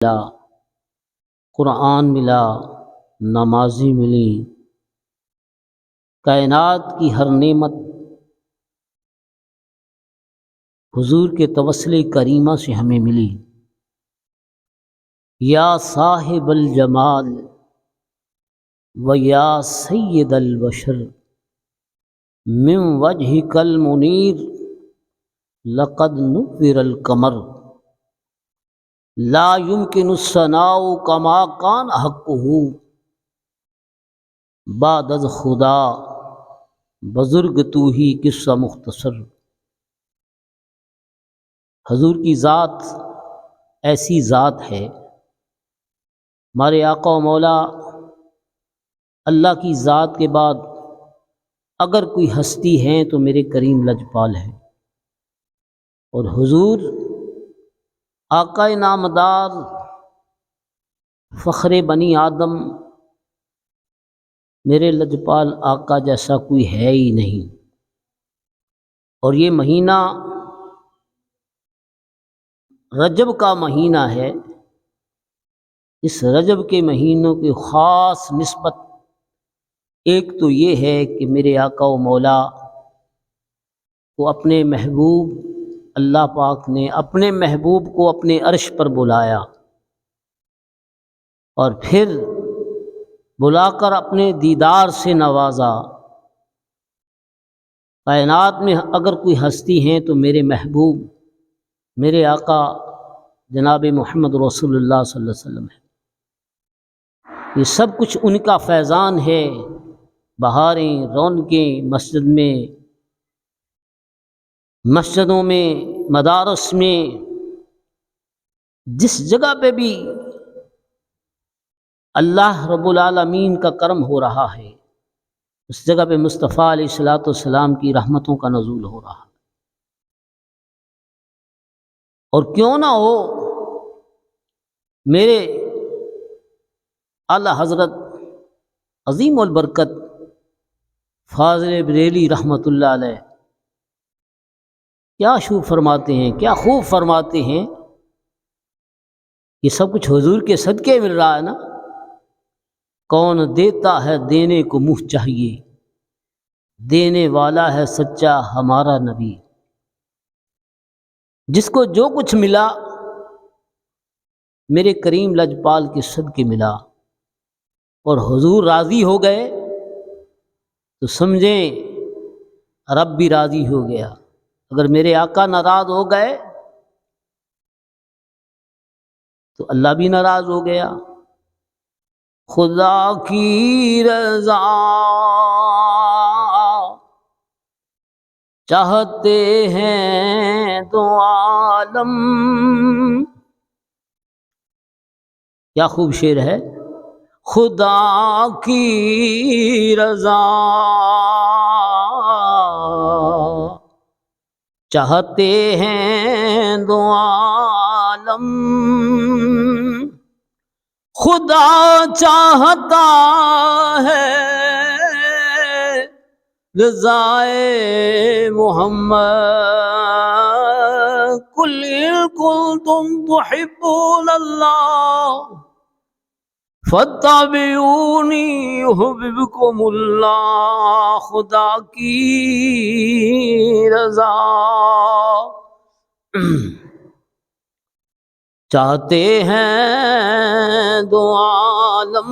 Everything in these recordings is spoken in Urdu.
ملا، قرآن ملا، نمازی ملی، کائنات کی ہر نعمت حضور کے توسل کریمہ سے ہمیں ملی۔ یا صاحب الجمال و یا سید البشر من وجهک المنیر لقد نور القمر لا يمكن الثناء كما كان حقه بعد از خدا بزرگ تو ہی قصہ مختصر۔ حضور کی ذات ایسی ذات ہے، ہمارے آقا و مولا اللہ کی ذات کے بعد اگر کوئی ہستی ہیں تو میرے کریم لجپال ہیں، اور حضور آقا نامدار فخر بنی آدم میرے لجپال آقا جیسا کوئی ہے ہی نہیں۔ اور یہ مہینہ رجب کا مہینہ ہے۔ اس رجب کے مہینوں کی خاص نسبت ایک تو یہ ہے کہ میرے آقا و مولا کو اپنے محبوب اللہ پاک نے اپنے محبوب کو اپنے عرش پر بلایا، اور پھر بلا کر اپنے دیدار سے نوازا۔ کائنات میں اگر کوئی ہستی ہیں تو میرے محبوب میرے آقا جناب محمد رسول اللہ صلی اللہ علیہ وسلم ہے۔ یہ سب کچھ ان کا فیضان ہے۔ بہاریں، رونقیں مسجدوں میں، مدارس میں، جس جگہ پہ بھی اللہ رب العالمین کا کرم ہو رہا ہے اس جگہ پہ مصطفیٰ علیہ الصلوۃ والسلام کی رحمتوں کا نزول ہو رہا ہے۔ اور کیوں نہ ہو میرے اعلی حضرت عظیم البرکت فاضل بریلی رحمۃ اللہ علیہ کیا خوب فرماتے ہیں، یہ سب کچھ حضور کے صدقے مل رہا ہے نا۔ کون دیتا ہے دینے کو منہ چاہیے، دینے والا ہے سچا ہمارا نبی۔ جس کو جو کچھ ملا میرے کریم لجپال کے صدقے ملا، اور حضور راضی ہو گئے تو سمجھیں رب بھی راضی ہو گیا۔ اگر میرے آقا ناراض ہو گئے تو اللہ بھی ناراض ہو گیا۔ خدا کی رضا چاہتے ہیں دو عالم، کیا خوب شعر ہے۔ خدا کی رضا چاہتے ہیں دو عالم، خدا چاہتا ہے رضائے محمد۔ قل ان کنتم تحبون اللہ فاتبعونی یحببکم اللہ۔ خدا کی رضا چاہتے ہیں دو عالم،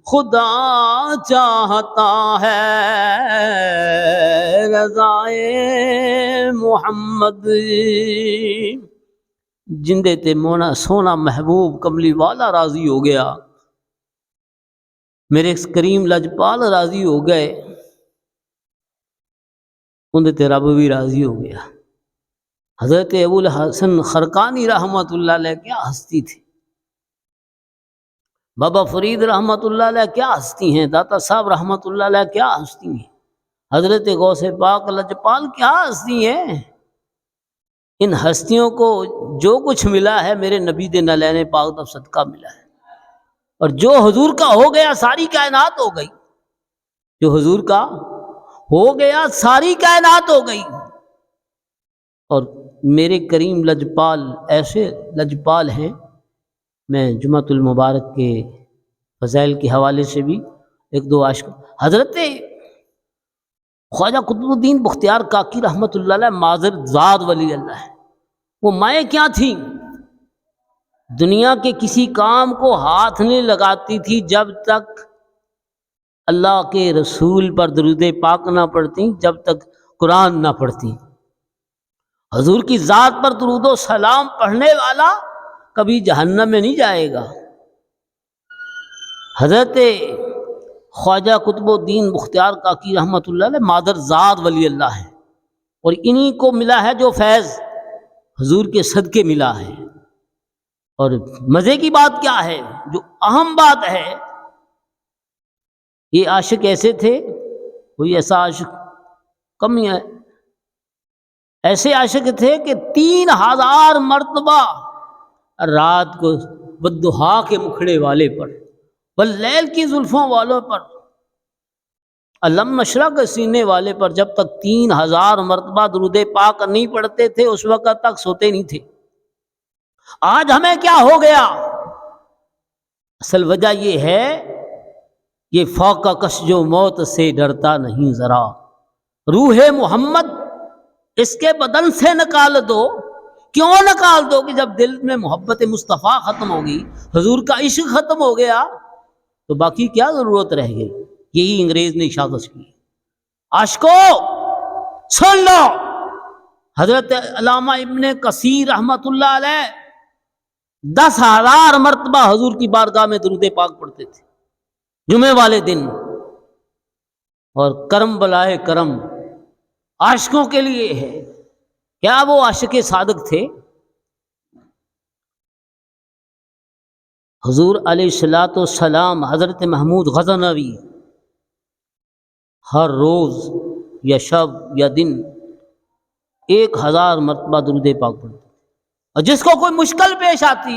خدا چاہتا ہے رضائے محمد۔ جندے تے مونا سونا محبوب کملی والا راضی ہو گیا، میرے کریم لجپال راضی ہو گئے، اندے تے رب بھی راضی ہو گیا۔ حضرت ابو الحسن خرقانی رحمۃ اللہ علیہ کیا ہستی تھی، بابا فرید رحمۃ اللہ علیہ کیا ہستی ہیں، داتا صاحب رحمۃ اللہ علیہ کیا ہستی ہیں، حضرت غوث پاک لجپال کیا ہستی ہیں۔ ان ہستیوں کو جو کچھ ملا ہے میرے نبی دے نلین پاک دا صدقہ ملا ہے، اور جو حضور کا ہو گیا ساری کائنات ہو گئی، جو حضور کا ہو گیا ساری کائنات ہو گئی۔ اور میرے کریم لجپال ایسے لجپال ہیں. میں جمعۃ المبارک کے فضائل کے حوالے سے بھی ایک دو عاشق. حضرت خواجہ قطب الدین بختیار کاکی رحمۃ اللہ علیہ معذر زاد ولی اللہ ہے. وہ مائیں کیا تھیں؟ دنیا کے کسی کام کو ہاتھ نہیں لگاتی تھی جب تک اللہ کے رسول پر درود پاک نہ پڑھتی، جب تک قرآن نہ پڑھتی. حضور کی ذات پر درود و سلام پڑھنے والا کبھی جہنم میں نہیں جائے گا. حضرت خواجہ قطب الدین بختیار کاکی رحمۃ اللہ علیہ مادر زاد ولی اللہ ہے، اور انہی کو ملا ہے جو فیض حضور کے صدقے ملا ہے. اور مزے کی بات کیا ہے، جو اہم بات ہے، یہ عاشق ایسے تھے، کوئی ایسا عاشق کم ہی ہے، ایسے عاشق تھے کہ 3000 مرتبہ رات کو والضحیٰ کے مکھڑے والے پر، واللیل کی زلفوں والوں پر، علم نشرح کے سینے والے پر جب تک 3000 مرتبہ درود پاک نہیں پڑھتے تھے اس وقت تک سوتے نہیں تھے. آج ہمیں کیا ہو گیا؟ اصل وجہ یہ ہے، یہ فوق کش جو موت سے ڈرتا نہیں ذرا، روح محمد اس کے بدن سے نکال دو. کیوں نکال دو؟ کہ جب دل میں محبت مصطفیٰ ختم ہوگی، حضور کا عشق ختم ہو گیا، تو باقی کیا ضرورت رہ گئی؟ یہی انگریز نے اشاعت کی. عاشقو سن لو، حضرت علامہ ابن کثیر رحمۃ اللہ علیہ 10,000 مرتبہ حضور کی بارگاہ میں درود پاک پڑھتے تھے جمعے والے دن. اور کرم بلائے کرم عاشقوں کے لیے ہے. کیا وہ عاشق صادق تھے؟ حضور علیہ الصلوۃ والسلام حضرت محمود غزنوی ہر روز یا شب یا دن 1000 مرتبہ درود پاک پڑھتے، اور جس کو کوئی مشکل پیش آتی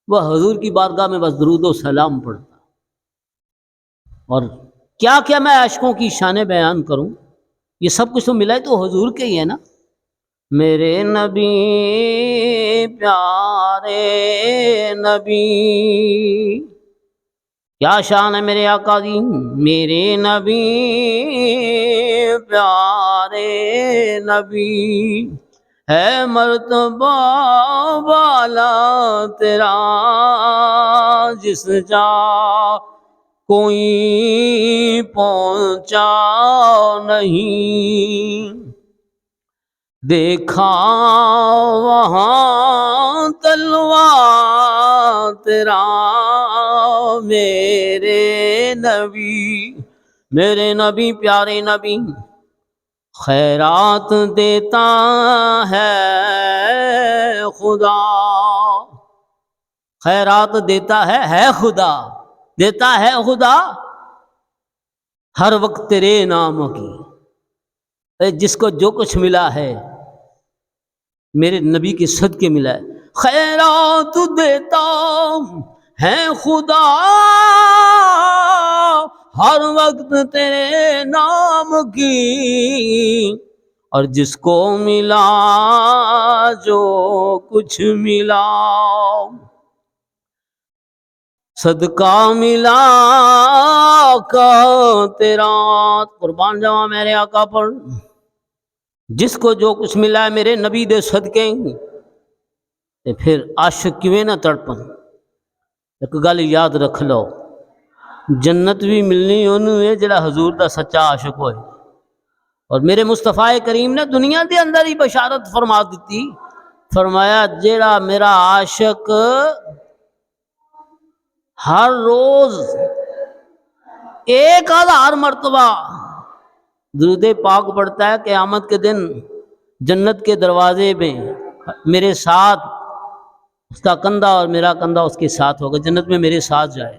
وہ حضور کی بارگاہ میں بس درود و سلام پڑھتا. اور کیا کیا میں عاشقوں کی شانیں بیان کروں، یہ سب کچھ تو ملا ہے تو حضور کے ہی ہے نا. میرے نبی پیارے نبی، کیا شان ہے میرے آقا دی. میرے نبی پیارے نبی، ہے مرتبہ والا تیرا جس جا کوئی پہنچا نہیں. دیکھا وہاں تلوا تیرا میرے نبی پیارے نبی. خیرات دیتا ہے خدا، خیرات دیتا ہے خدا، دیتا ہے خدا ہر وقت تیرے نام کی. جس کو جو کچھ ملا ہے میرے نبی کے صدقے ملا ہے. خیرات دیتا ہے خدا ہر وقت تیرے نام کی، اور جس کو ملا جو کچھ ملا صدقہ ملا کا تیرا. قربان جاواں میرے آقا پر، جس کو جو کچھ ملا ہے میرے نبی دے صدقے، تے پھر عاشق کیویں نہ تڑپن. ایک گل یاد رکھ لو، جنت بھی ملنی انہوں ہے جڑا حضور دا سچا عاشق ہوئے. اور میرے مصطفیٰ کریم نے دنیا دے اندر ہی بشارت فرما دیتی، فرمایا جڑا میرا عاشق ہر روز 1000 مرتبہ درود پاک پڑھتا ہے، قیامت کے دن جنت کے دروازے میں میرے ساتھ، اس کا کندھا اور میرا کندھا اس کے ساتھ ہوگا، جنت میں میرے ساتھ جائے.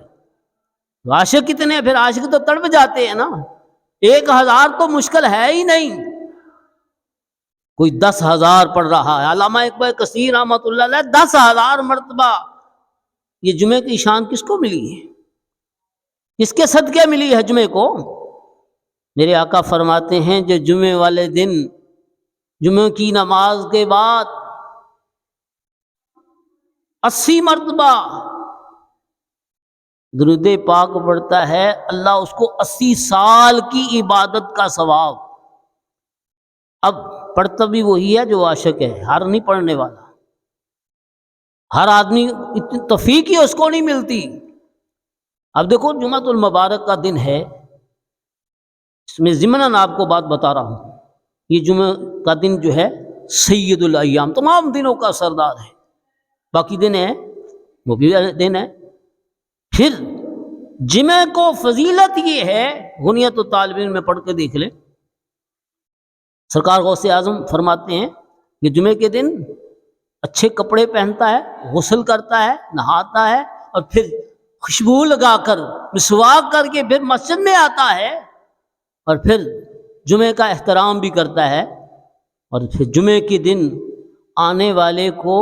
عاشق کتنے ہیں؟ پھر عاشق تو تڑپ جاتے ہیں نا. 1000 تو مشکل ہے ہی نہیں، کوئی 10,000 پڑھ رہا ہے. علامہ اقبال کثیر رحمۃ اللہ علیہ 10,000 مرتبہ. یہ جمعے کی شان کس کو ملی ہے؟ کس کے صدقے ملی ہے جمعے کو؟ میرے آقا فرماتے ہیں جو جمعے والے دن جمعہ کی نماز کے بعد 80 مرتبہ درود پاک پڑھتا ہے، اللہ اس کو 80 سال کی عبادت کا ثواب۔ اب پڑھتا بھی وہی ہے جو عاشق ہے، ہر نہیں پڑھنے والا، ہر آدمی اتنی توفیق ہی اس کو نہیں ملتی۔ اب دیکھو جمعۃ المبارک کا دن ہے، اس میں ضمناً آپ کو بات بتا رہا ہوں، یہ جمعہ کا دن جو ہے سید الایام، تمام دنوں کا سردار ہے، باقی دن ہیں وہ بھی دن ہے۔ پھر جمعہ کو فضیلت یہ ہے، غنیت و طالب علم میں پڑھ کے دیکھ لیں، سرکار غوث اعظم فرماتے ہیں کہ جمعے کے دن اچھے کپڑے پہنتا ہے، غسل کرتا ہے، نہاتا ہے، اور پھر خوشبو لگا کر مسواک کر کے پھر مسجد میں آتا ہے، اور پھر جمعے کا احترام بھی کرتا ہے، اور پھر جمعے کے دن آنے والے کو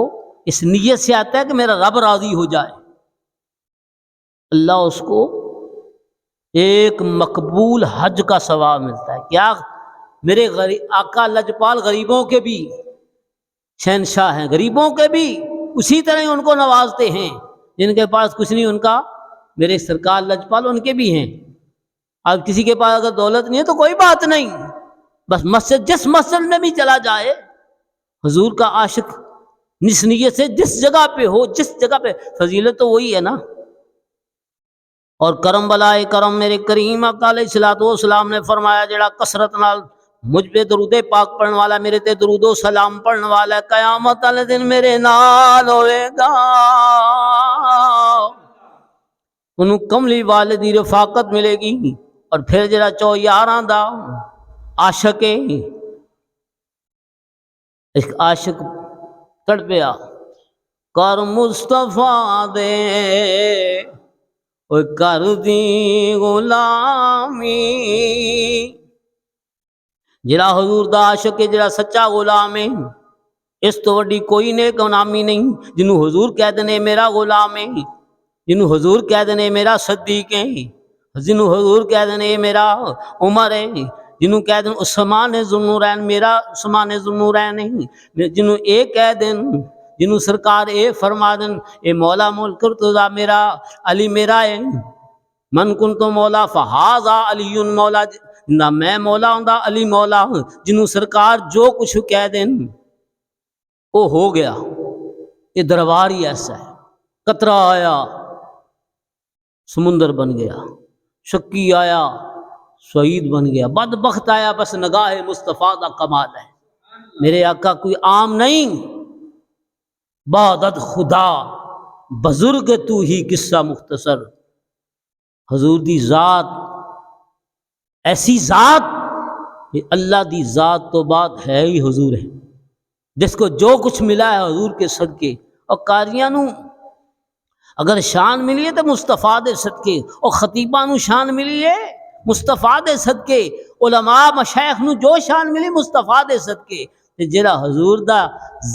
اس نیت سے آتا ہے کہ میرا رب راضی ہو جائے، اللہ اس کو ایک مقبول حج کا ثواب ملتا ہے۔ کیا میرے آقا لجپال غریبوں کے بھی شہنشاہ ہیں، غریبوں کے بھی اسی طرح ان کو نوازتے ہیں، جن کے پاس کچھ نہیں ان کا میرے سرکار لجپال ان کے بھی ہیں۔ اب کسی کے پاس اگر دولت نہیں ہے تو کوئی بات نہیں، بس مسجد جس مسجد میں بھی چلا جائے حضور کا عاشق نس نیت سے جس جگہ پہ ہو، جس جگہ پہ، فضیلت تو وہی ہے نا۔ اور کرم بلائے کرم میرے کریم آقا علیہ الصلوۃ والسلام نے فرمایا جڑا کثرت نال مجھ پہ درود پاک پڑھن والا، میرے تے درود و سلام پڑھن والا، قیامت والے دن میرے نال ہوئے گا، انہوں کملی والدی رفاقت ملے گی۔ اور پھر جڑا 4 دا عاشق ہے، ایک عاشق تڑپیا کر مصطفیٰ دے او کر دی غلامی، جڑا حضور دا عاشق ہے، جڑا سچا غلام ہے، اس تو وڈی کوئی نیک غلامی نہیں، جنوں حضور کہہ دینے میرا غلام ہے، جنوں حضور کہہ دینے میرا صدیق ہے، جنوں حضور کہہ دینے میرا عمر ہے، جنوں کہہ دیں عثمان ذوالنورین میرا عثمان ذوالنورین ہے، جنوں اے کہہ دیں، جنوں سرکار اے فرما دیں اے مولا ملک ارتضا میرا علی میرا ہے، من کنت مولا فہذا علی مولا، نہ میں مولا ہوں علی مولا، جنوں سرکار جو کچھ کہہ دیں وہ ہو گیا۔ یہ دربار ہی ایسا ہے، قطرہ آیا سمندر بن گیا، شکی آیا سعید بن گیا، بدبخت آیا بس نگاہ مصطفیٰ دا کمال ہے۔ میرے آقا کوئی عام نہیں، بعدد خدا بزرگ تو ہی قصہ مختصر، حضور دی ذات ایسی ذات کہ اللہ دی ذات تو بات ہے ہی حضور ہے، جس کو جو کچھ ملا ہے حضور کے صدقے۔ اور قاریاں نو اگر شان ملی ہے تو مصطفیٰ دے صدقے، اور خطیباں نو شان ملی ہے مصطفیٰ دے صدقے، علماء مشائخ نو جو شان ملی مصطفیٰ دے صدقے۔ جڑا حضور دا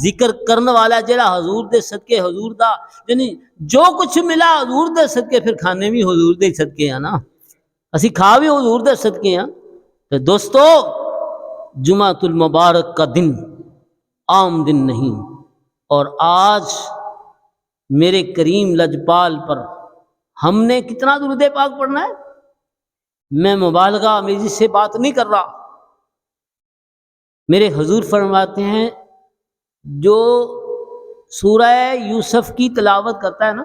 ذکر کرنے والا، جڑا حضور دے صدقے، حضور دا یعنی جو کچھ ملا حضور دے صدقے، پھر کھانے بھی حضور دے صدقے ہیں نا، اسی کھا بھی حضور دے صدقے ہیں۔ تو دوستو جمعۃ المبارک کا دن عام دن نہیں، اور آج میرے کریم لجپال پر ہم نے کتنا درود پاک پڑھنا ہے؟ میں مبالغہ آمیزی سے بات نہیں کر رہا، میرے حضور فرماتے ہیں جو سورہ یوسف کی تلاوت کرتا ہے نا،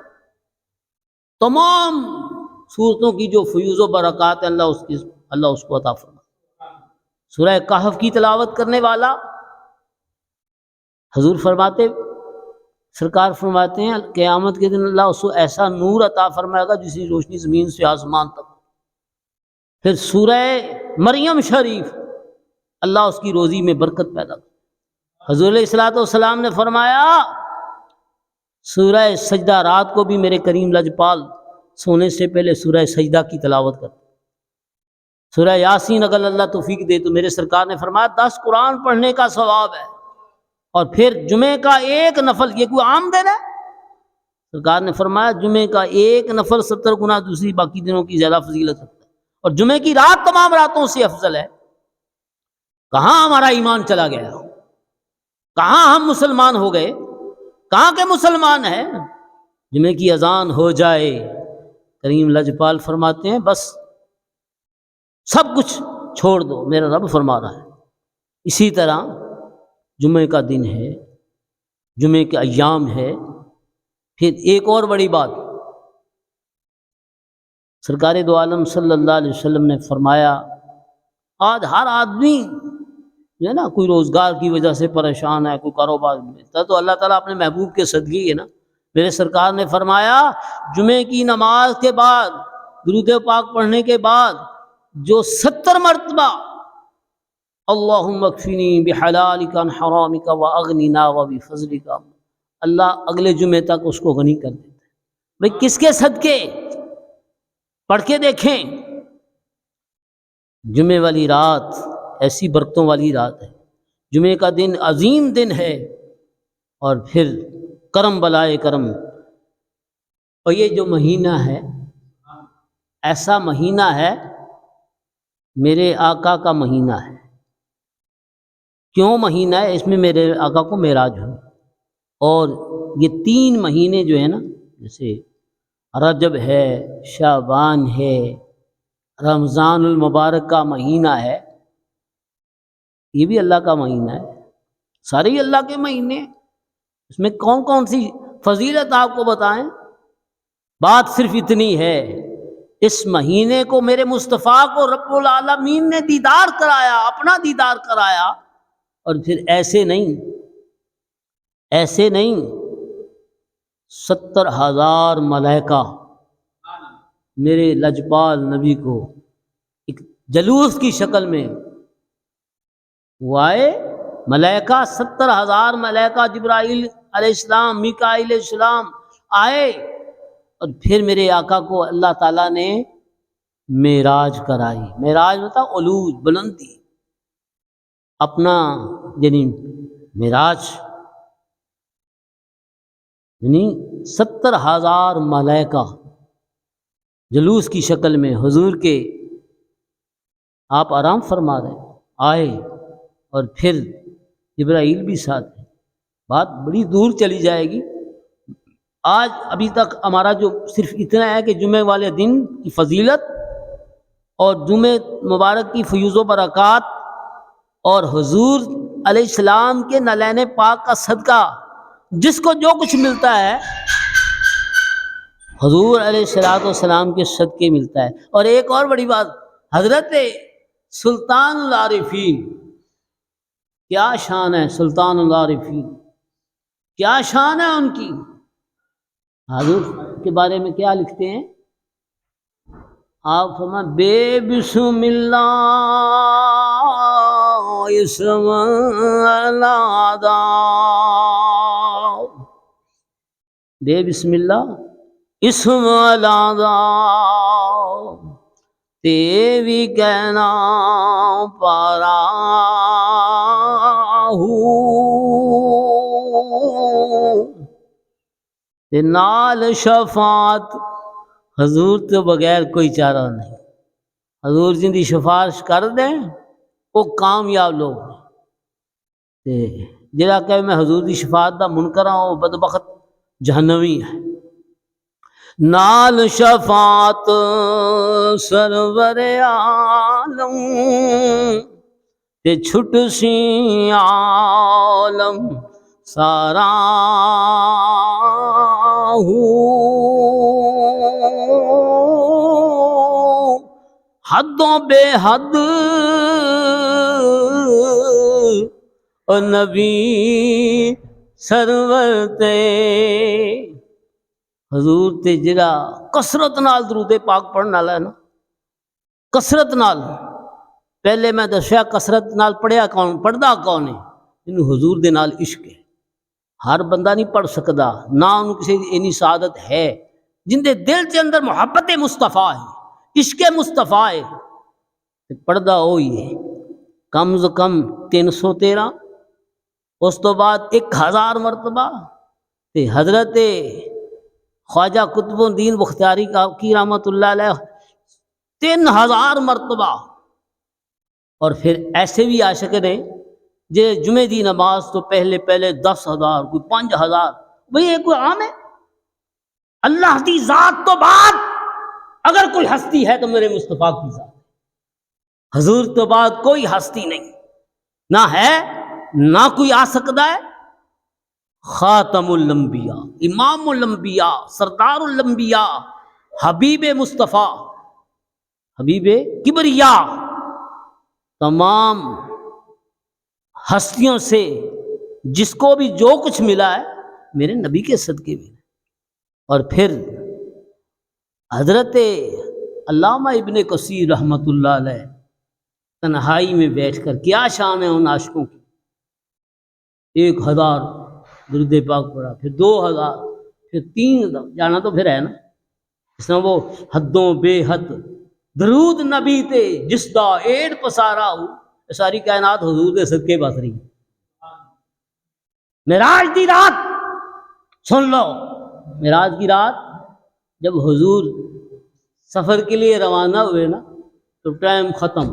تمام سورتوں کی جو فیوز و برکات ہیں اللہ اس کو عطا فرماتا۔ سورہ کہف کی تلاوت کرنے والا حضور فرماتے، سرکار فرماتے ہیں قیامت کے دن اللہ اس کو ایسا نور عطا فرمائے گا جس کی روشنی زمین سے آسمان تک۔ پھر سورہ مریم شریف اللہ اس کی روزی میں برکت پیدا کر۔ حضور علیہ الصلوۃ والسلام نے فرمایا سورہ سجدہ رات کو بھی میرے کریم لجپال سونے سے پہلے سورہ سجدہ کی تلاوت کرتے، سورہ یاسین اگر اللہ توفیق دے تو میرے سرکار نے فرمایا 10 قرآن پڑھنے کا ثواب ہے۔ اور پھر جمعے کا ایک نفل، یہ کوئی عام دن ہے؟ سرکار نے فرمایا جمعے کا ایک نفل 70 گنا دوسری باقی دنوں کی زیادہ فضیلت رکھتا ہے، اور جمعے کی رات تمام راتوں سے افضل ہے۔ کہاں ہمارا ایمان چلا گیا؟ کہاں ہم مسلمان ہو گئے؟ کہاں کے مسلمان ہیں؟ جمعے کی اذان ہو جائے، کریم لجپال فرماتے ہیں بس سب کچھ چھوڑ دو، میرا رب فرما رہا ہے۔ اسی طرح جمعے کا دن ہے، جمعے کے ایام ہے۔ پھر ایک اور بڑی بات، سرکار دو عالم صلی اللہ علیہ وسلم نے فرمایا، آج ہر آدمی جو ہے نا کوئی روزگار کی وجہ سے پریشان ہے، کوئی کاروبار میں، تو اللہ تعالیٰ اپنے محبوب کے صدقے ہے نا، میرے سرکار نے فرمایا جمعے کی نماز کے بعد درود پاک پڑھنے کے بعد جو 70 مرتبہ اللہم اکفنی بحلالک عن حرامک واغننا وبفضلک، اللہ اگلے جمعے تک اس کو غنی کر دیتا ہے۔ بھئی کس کے صدقے؟ پڑھ کے دیکھیں، جمعے والی رات ایسی برکتوں والی رات ہے، جمعے کا دن عظیم دن ہے، اور پھر کرم بلائے کرم۔ اور یہ جو مہینہ ہے ایسا مہینہ ہے، میرے آقا کا مہینہ ہے۔ کیوں مہینہ ہے؟ اس میں میرے آقا کو معراج ہو، اور یہ 3 مہینے جو ہیں نا، جیسے رجب ہے، شعبان ہے، رمضان المبارک کا مہینہ ہے، یہ بھی اللہ کا مہینہ ہے، سارے ہی اللہ کے مہینے ہیں۔ اس میں کون کون سی فضیلت آپ کو بتائیں؟ بات صرف اتنی ہے، اس مہینے کو میرے مصطفیٰ کو رب العالمین نے دیدار کرایا، اپنا دیدار کرایا، اور پھر ایسے نہیں 70,000 ملائکہ میرے لجپال نبی کو ایک جلوس کی شکل میں وہ آئے، ملائکہ 70,000 ملائکہ، جبرائیل علیہ السلام، میکائیل علیہ السلام آئے، اور پھر میرے آقا کو اللہ تعالیٰ نے معراج کرائی۔ معراج مطلب علوج، بلندی، اپنا یعنی معراج یعنی 70,000 ملائکہ جلوس کی شکل میں حضور کے آپ آرام فرما رہے آئے، اور پھر جبرائیل بھی ساتھ ہے۔ بات بڑی دور چلی جائے گی، آج ابھی تک ہمارا جو صرف اتنا ہے کہ جمعے والے دن کی فضیلت اور جمعے مبارک کی فیوز و برکات اور حضور علیہ السلام کے نلین پاک کا صدقہ، جس کو جو کچھ ملتا ہے حضور علیہ السلام کے صدقے ملتا ہے۔ اور ایک اور بڑی بات، حضرت سلطان العارفین، کیا شان ہے سلطان العارفین، کیا شان ہے ان کی۔ حضور کے بارے میں کیا لکھتے ہیں آپ؟ فرمائیں بے بسم اللہ اسم العدا، بے بسم اللہ اسم العدا، تیوی کہنا پارا نال شفاعت، حضور تو بغیر کوئی چارہ نہیں، حضور جن دی سفارش کر دیں وہ کامیاب لوگ ہیں، جڑا کہ میں حضور دی شفاعت دا منکر ہوں وہ بدبخت جہنمی ہے۔ نال شفاعت سرور عالم تے چھٹ سی عالم سارا حدوں بے حد او نبی سرور تے، حضور تے جڑا کثرت نال درود پاک پڑھن والا ہے نا، کثرت نال، پہلے میں دسیا کثرت نال پڑھیا کون، پڑھدا کون ہے؟ جنوں حضور دے نال عشق ہے۔ ہر بندہ نہیں پڑھ سکدا، نہ انہوں کسی اینی سعادت ہے، جن دے دل کے اندر محبت مصطفیٰ ہے، عشق مصطفیٰ ہے، پڑھدا وہی ہے۔ کم از کم 313، اس تو بعد 1000 مرتبہ، تے حضرت خواجہ قطب الدین بختیاری کی رحمت اللہ علیہ 3000 مرتبہ۔ اور پھر ایسے بھی عاشق نے جے جمعے دی نماز تو پہلے 10,000 کوئی 5,000، بھئی یہ کوئی عام ہے؟ اللہ دی ذات تو بعد اگر کوئی ہستی ہے تو میرے مصطفیٰ کی ذات، حضور تو بعد کوئی ہستی نہیں، نہ ہے نہ کوئی آ سکتا ہے۔ خاتم الانبیاء، امام الانبیاء، سردار الانبیاء، حبیب مصطفیٰ، حبیب کبریا، تمام ہستیوں سے جس کو بھی جو کچھ ملا ہے میرے نبی کے صدقے میں۔ اور پھر حضرت علامہ ابن کثیر رحمۃ اللہ علیہ تنہائی میں بیٹھ کر، کیا شان ہے ان عاشقوں کی، 1,000 درود پاک پڑھا، پھر 2,000، پھر 3,000، جانا تو پھر ہے نا، اس طرح وہ حدوں بے حد درود نبی تے جس دا ایڈ پسارا ہو، ساری کائنات حضور دے صدقے بس رہی۔ معراج دی رات سن لو، معراج کی رات جب حضور سفر کے لیے روانہ ہوئے نا تو ٹائم ختم،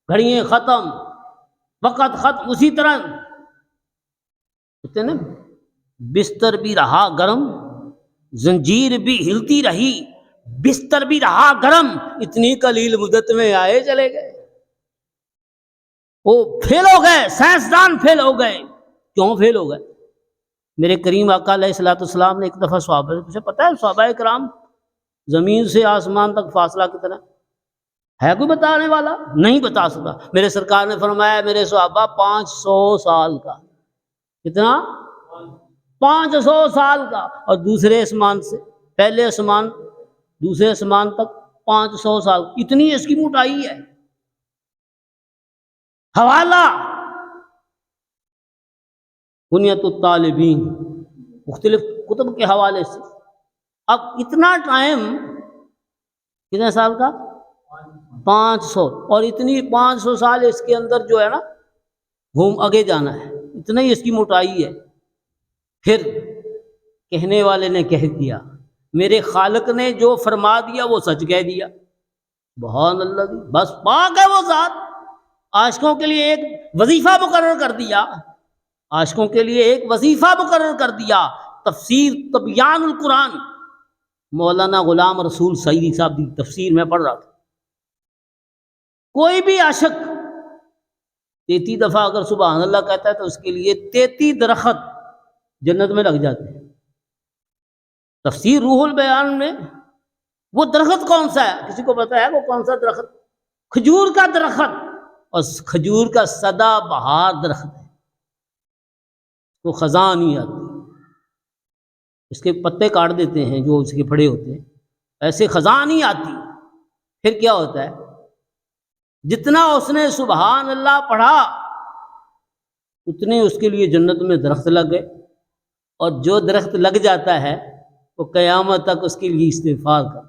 گھڑیاں ختم، وقت ختم، اسی طرح کہتے ہیں نا بستر بھی رہا گرم، زنجیر بھی ہلتی رہی، بستر بھی رہا گرم، اتنی قلیل مدت میں آئے چلے گئے۔ وہ فیل ہو گئے، سائنسدان فیل ہو گئے۔ کیوں فیل ہو گئے؟ میرے کریم آقا علیہ الصلوۃ والسلام نے ایک دفعہ صحابہ سے پوچھا، پتہ ہے صحابہ کرام زمین سے آسمان تک فاصلہ کتنا ہے؟ کوئی بتانے والا؟ نہیں بتا سکتا۔ میرے سرکار نے فرمایا میرے صحابہ 500 سال کا۔ کتنا؟ 500 سال کا۔ اور دوسرے آسمان سے پہلے آسمان دوسرے آسمان تک 500 سال، اتنی اس کی موٹائی ہے۔ حوالہ بنیت الطالبین، مختلف کتب کے حوالے سے۔ اب اتنا ٹائم کتنے سال کا؟ 500، اور اتنی 500 سال اس کے اندر جو ہے نا گھوم آگے جانا ہے، اتنا ہی اس کی موٹائی ہے۔ پھر کہنے والے نے کہہ دیا، میرے خالق نے جو فرما دیا وہ سچ کہہ دیا، سبحان اللہ دی، بس پاک ہے وہ ذات۔ عاشقوں کے لیے ایک وظیفہ مقرر کر دیا، عاشقوں کے لیے ایک وظیفہ مقرر کر دیا، تفسیر تبیان القرآن، مولانا غلام رسول سعیدی صاحب کی تفسیر میں پڑھ رہا تھا۔ کوئی بھی عاشق 33 دفعہ اگر سبحان اللہ کہتا ہے تو اس کے لیے 33 درخت جنت میں لگ جاتے ہیں۔ تفسیر روح البیان میں وہ درخت کون سا ہے؟ کسی کو پتا ہے وہ کون سا درخت؟ کھجور کا درخت، اور کھجور کا سدا بہار درخت ہے، وہ خزاں نہیں آتی، اس کے پتے کاٹ دیتے ہیں جو اس کے پھڑے ہوتے ہیں، ایسے خزاں نہیں آتی۔ پھر کیا ہوتا ہے؟ جتنا اس نے سبحان اللہ پڑھا اتنے اس کے لیے جنت میں درخت لگ گئے، اور جو درخت لگ جاتا ہے وہ قیامت تک اس کے لیے استغفار کرتا ہے۔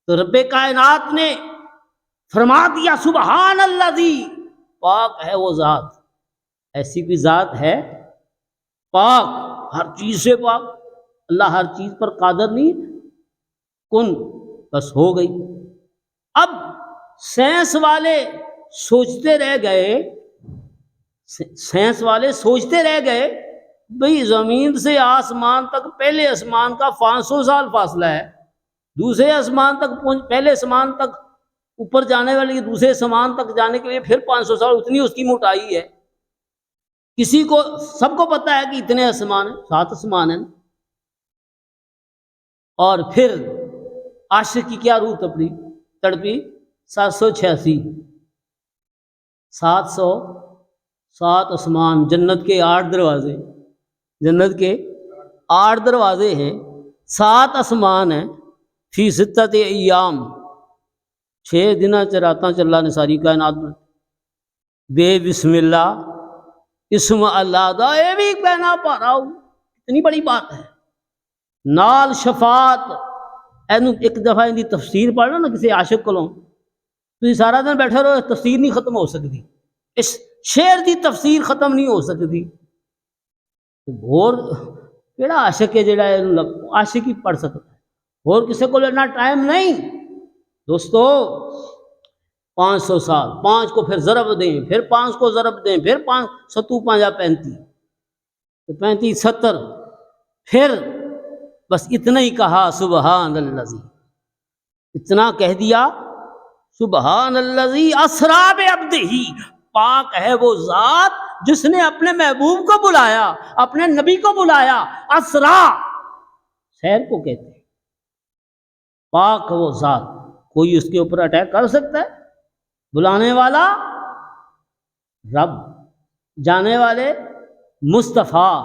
تو رب کائنات نے فرما دیا سبحان اللہ دی، پاک ہے وہ ذات۔ ایسی کوئی ذات ہے پاک، ہر چیز سے پاک؟ اللہ ہر چیز پر قادر نہیں، کن بس ہو گئی۔ اب سائنس والے سوچتے رہ گئے بھئی زمین سے آسمان تک پہلے آسمان کا 500 سال فاصلہ ہے، دوسرے آسمان تک پہلے آسمان تک اوپر جانے والے دوسرے آسمان تک جانے کے لیے پھر 500 سال، اتنی اس کی موٹائی ہے۔ کسی کو سب کو پتا ہے کہ اتنے آسمان ہیں، 7 آسمان ہیں۔ اور پھر عاشق کی کیا روح تڑپی 786، 707 آسمان، جنت کے 8 دروازے، جنت کے 8 دروازے ہیں، 7 آسمان ہیں، فی 6 ایام، 6 دن راتاں چلا نے ساری کائنات میں، بے بسم اللہ اسم اللہ دا یہ بھی کہنا پا رہا ہوں، اتنی بڑی بات ہے۔ نال شفاعت، ایک دفعہ ان کی تفسیر پڑھنا نا کسی عاشق کو، تو سارا دن بیٹھے رہو، تفسیر نہیں ختم ہو سکتی، اس شعر کی تفسیر ختم نہیں ہو سکتی۔ اور کیڑا عاشق ہے جڑا عاشق ہی پڑھ سکتا ہے، اور کسی کو لینا ٹائم نہیں۔ دوستو 500 سال، 5 کو پھر ضرب دیں، پھر 5 کو ضرب دیں، پھر 5 7 5 35 35 70، پھر بس اتنا ہی کہا سبحان الذی، اتنا کہہ دیا سبحان الذی اسریٰ بعبدہ، پاک ہے وہ ذات جس نے اپنے محبوب کو بلایا، اپنے نبی کو بلایا۔ اسریٰ سیر کو کہتے ہیں، پاک وہ ذات، کوئی اس کے اوپر اٹیک کر سکتا ہے؟ بلانے والا رب، جانے والے مصطفیٰ،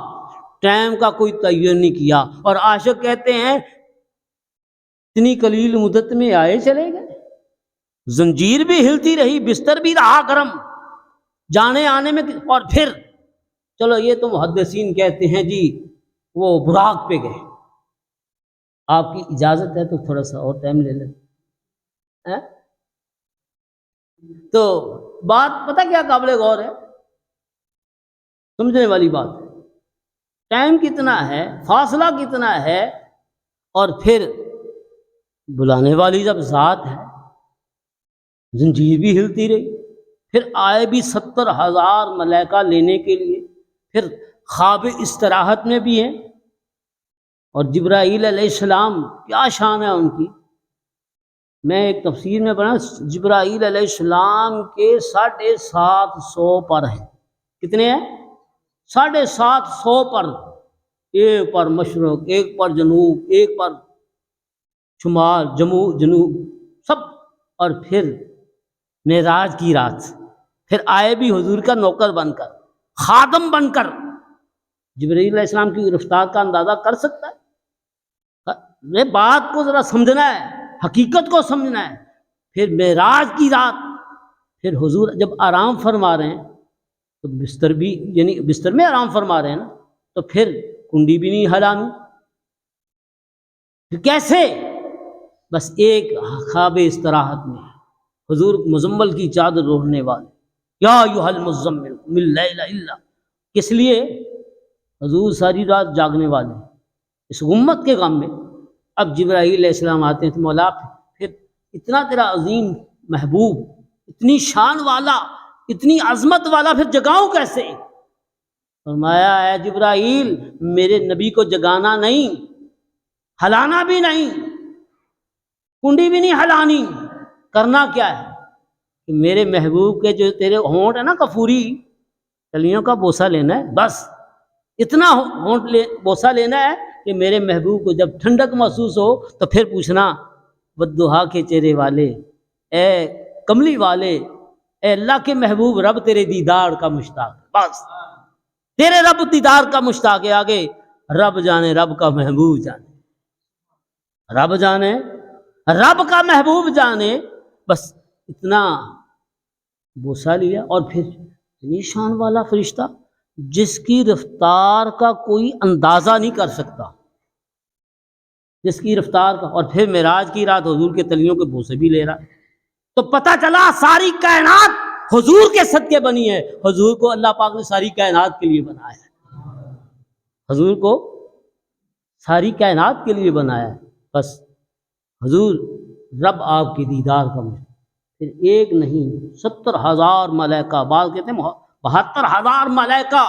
ٹائم کا کوئی تعین نہیں کیا۔ اور عاشق کہتے ہیں اتنی قلیل مدت میں آئے چلے گئے، زنجیر بھی ہلتی رہی، بستر بھی رہا گرم، جانے آنے میں، اور پھر چلو یہ تو محدثین کہتے ہیں جی وہ براق پہ گئے۔ آپ کی اجازت ہے تو تھوڑا سا اور ٹائم لے لیں۔ تو بات پتہ کیا قابل غور ہے، سمجھنے والی بات ہے، ٹائم کتنا ہے، فاصلہ کتنا ہے، اور پھر بلانے والی جب ذات ہے، زنجیر بھی ہلتی رہی، پھر آئے بھی 70,000 ملائکہ لینے کے لیے، پھر خواب استراحت میں بھی ہیں، اور جبرائیل علیہ السلام کیا شان ہے ان کی، میں ایک تفسیر میں پڑھا جبرائیل علیہ السلام کے 750 پر ہیں، کتنے ہیں؟ 750 پر، ایک پر مشرق، ایک پر جنوب، ایک پر شمال، جنوب سب، اور پھر معراج کی رات پھر آئے بھی حضور کا نوکر بن کر، خادم بن کر۔ جبرائیل علیہ السلام کی رفتار کا اندازہ کر سکتا ہے؟ یہ بات کو ذرا سمجھنا ہے، حقیقت کو سمجھنا ہے۔ پھر معراج کی رات، پھر حضور جب آرام فرما رہے ہیں تو بستر بھی، یعنی بستر میں آرام فرما رہے ہیں نا، تو پھر کنڈی بھی نہیں ہلانی، پھر کیسے؟ بس ایک خواب استراحت میں حضور مزمل کی چادر اوڑھنے والے، یا ایھا المزمل قم اللیل الا، کس لیے؟ حضور ساری رات جاگنے والے اس امت کے غم میں۔ اب جبرائیل علیہ السلام آتے ہیں تو مولا پھر اتنا تیرا عظیم محبوب، اتنی شان والا، اتنی عظمت والا، پھر جگاؤں کیسے؟ فرمایا اے جبرائیل، میرے نبی کو جگانا نہیں، ہلانا بھی نہیں، کنڈی بھی نہیں ہلانی، کرنا کیا ہے کہ میرے محبوب کے جو تیرے ہونٹ ہے نا کفوری، کلیوں کا بوسہ لینا ہے، بس اتنا ہونٹ بوسہ لینا ہے کہ میرے محبوب کو جب ٹھنڈک محسوس ہو تو پھر پوچھنا والضحیٰ کے چہرے والے، اے کملی والے، اے اللہ کے محبوب، رب تیرے دیدار کا مشتاق ہے، بس تیرے رب دیدار کا مشتاق ہے، آگے رب جانے، رب کا محبوب جانے، رب جانے، رب کا محبوب جانے، بس اتنا بوسہ لیا۔ اور پھر اتنی شان والا فرشتہ جس کی رفتار کا کوئی اندازہ نہیں کر سکتا، جس کی رفتار کا، اور پھر معراج کی رات حضور کے تلیوں کے بوسے بھی لے رہا، تو پتہ چلا ساری کائنات حضور کے صدقے بنی ہے۔ حضور کو اللہ پاک نے ساری کائنات کے لیے بنایا ہے، حضور کو ساری کائنات کے لیے بنایا ہے، بس حضور رب آپ کی دیدار کا مجھے، پھر ایک نہیں 70,000 ملائکہ، بعض کہتے ہیں 72,000 ملائکہ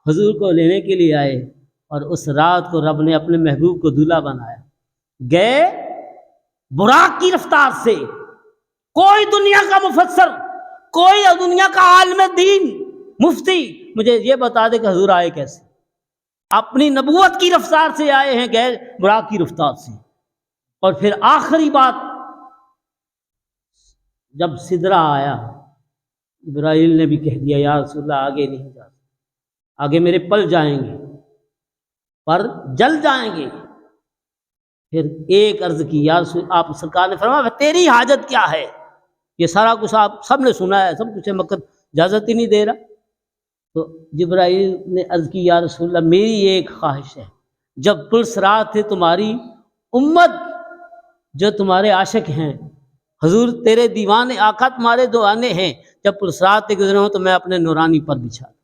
حضور کو لینے کے لیے آئے، اور اس رات کو رب نے اپنے محبوب کو دولہا بنایا۔ گئے براق کی رفتار سے، کوئی دنیا کا مفسر، کوئی دنیا کا عالم دین، مفتی مجھے یہ بتا دے کہ حضور آئے کیسے؟ اپنی نبوت کی رفتار سے آئے ہیں، گئے براق کی رفتار سے۔ اور پھر آخری بات، جب سدرہ آیا، ابراہیل نے بھی کہہ دیا یا رسول اللہ آگے نہیں جا سکتا، آگے میرے پل جائیں گے، پر جل جائیں گے۔ پھر ایک عرض کی، یا رسول، آپ سرکار نے فرمایا تیری حاجت کیا ہے؟ یہ سارا کچھ آپ سب نے سنا ہے، سب کچھ ہے، مگر اجازت ہی نہیں دے رہا۔ تو جبرائیل نے عرض کی یا رسول اللہ میری ایک خواہش ہے، جب پل صراط تھے تمہاری امت جو تمہارے عاشق ہیں، حضور تیرے دیوانے، آقا تمہارے دیوانے ہیں، جب پل صراط سے گزرے ہوں تو میں اپنے نورانی پر بچھا دوں،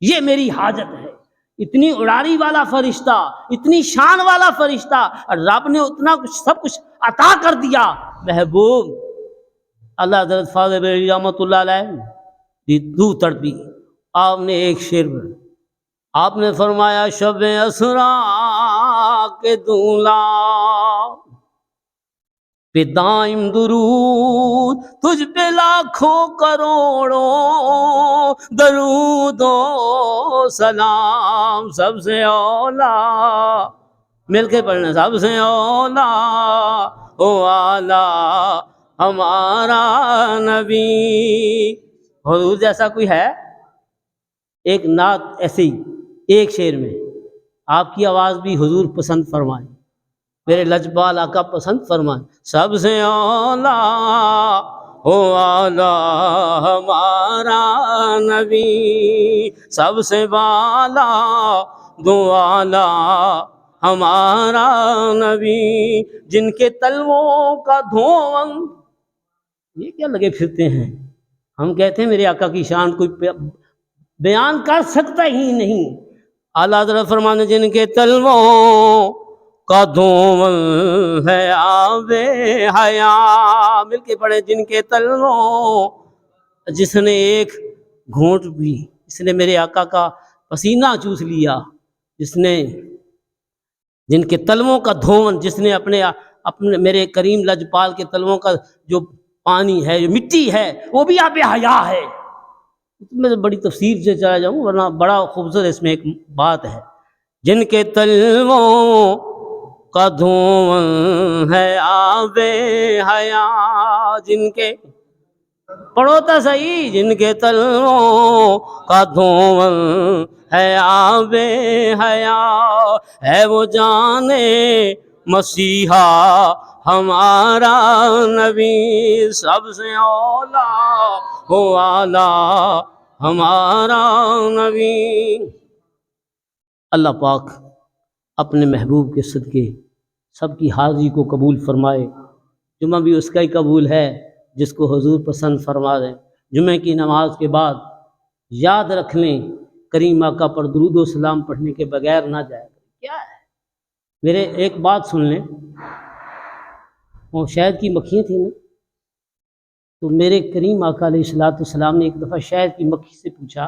یہ میری حاجت ہے۔ اتنی اڑاری والا فرشتہ، اتنی شان والا فرشتہ، اور رب نے اتنا کچھ سب کچھ عطا کر دیا۔ محبوب اللہ حضرت فاضل بریلوی رحمۃ اللہ علیہ دو تڑپی، آپ نے ایک شعر میں آپ نے فرمایا شب اسرا کے دولا پہ دائم درود، تجھ پہ لاکھوں کروڑوں درود و سلام، سب سے اولا مل کے پڑھنا، سب سے اولا او اعلیٰ ہمارا نبی۔ حضور جیسا کوئی ہے؟ ایک نعت ایسی ایک شعر میں آپ کی آواز بھی حضور پسند فرمائے، میرے لجپال آقا پسند فرمائے، سب سے اولا او اعلیٰ ہمارا نبی، سب سے بالا دو اعلیٰ ہمارا نبی، جن کے تلووں کا دھواں، یہ کیا لگے پھرتے ہیں؟ ہم کہتے ہیں میرے آقا کی شان کوئی بیان کر سکتا ہی نہیں۔ اعلیٰ حضرت فرمانے جن کے تلووں کا دھواں ہے آب حیات، مل کے پڑھے، جن کے تلووں، جس نے ایک گھونٹ بھی، جس نے میرے آقا کا پسینہ چوس لیا، جس نے جن کے تلووں کا دھواں، جس نے اپنے میرے کریم لجپال کے تلووں کا جو پانی ہے، جو مٹی ہے، وہ بھی آب حیات ہے۔ میں بڑی تفصیل سے چلا جاؤں ورنہ بڑا خوبصورت اس میں ایک بات ہے، جن کے تلووں کا دھواں ہے آب حیات، جن کے پڑھو تو صحیح، جن کے تلووں کا دھواں ہے آب حیات، ہے وہ جانے مسیحا ہمارا نبی، سب سے اولا ہو اعلیٰ ہمارا نبی۔ اللہ پاک اپنے محبوب کے صدقے سب کی حاضری کو قبول فرمائے۔ جمعہ بھی اس کا ہی قبول ہے جس کو حضور پسند فرما دیں۔ جمعہ کی نماز کے بعد یاد رکھ لیں کریم آقا پر درود و سلام پڑھنے کے بغیر نہ جائے۔ کیا ہے؟ میرے ایک بات سن لیں، وہ شہد کی مکھیاں تھیں نا، تو میرے کریم آقا علیہ الصلوۃ والسلام نے ایک دفعہ شہد کی مکھی سے پوچھا،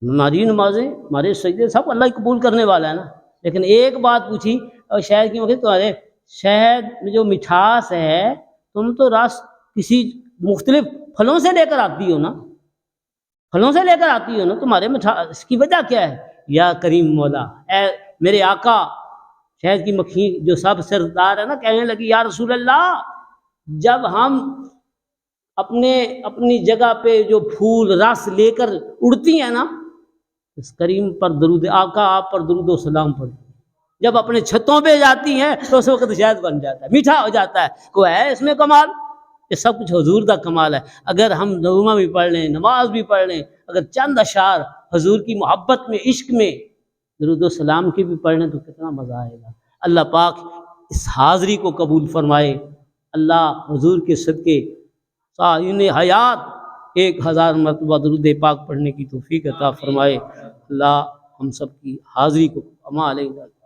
ہماری نمازیں ہمارے سجدے سب اللہ قبول کرنے والا ہے نا، لیکن ایک بات پوچھی، اور شہد کی مکھی، تمہارے شہد میں جو مٹھاس ہے تم تو رس کسی مختلف پھلوں سے لے کر آتی ہو نا، پھلوں سے لے کر آتی ہو نا، تمہارے مٹھاس اس کی وجہ کیا ہے؟ یا کریم مولا، اے میرے آقا، شہد کی مکھی جو سب سردار ہے نا، کہنے لگی یا رسول اللہ، جب ہم اپنی جگہ پہ جو پھول رس لے کر اڑتی ہیں نا، اس کریم پر درود، آقا آپ پر درود و سلام پڑھتی، جب اپنے چھتوں پہ جاتی ہیں تو اس وقت شہد بن جاتا ہے، میٹھا ہو جاتا ہے۔ کوئی ہے اس میں کمال؟ یہ سب کچھ حضور کا کمال ہے۔ اگر ہم نغمہ بھی پڑھ لیں، نماز بھی پڑھ لیں، اگر چند اشعار حضور کی محبت میں، عشق میں درود و سلام کی بھی پڑھ لیں تو کتنا مزہ آئے گا۔ اللہ پاک اس حاضری کو قبول فرمائے۔ اللہ حضور کے صدقے سائن حیات 1000 مرتبہ درود پاک پڑھنے کی توفیق عطا فرمائے۔ اللہ ہم سب کی حاضری کو اما علیہ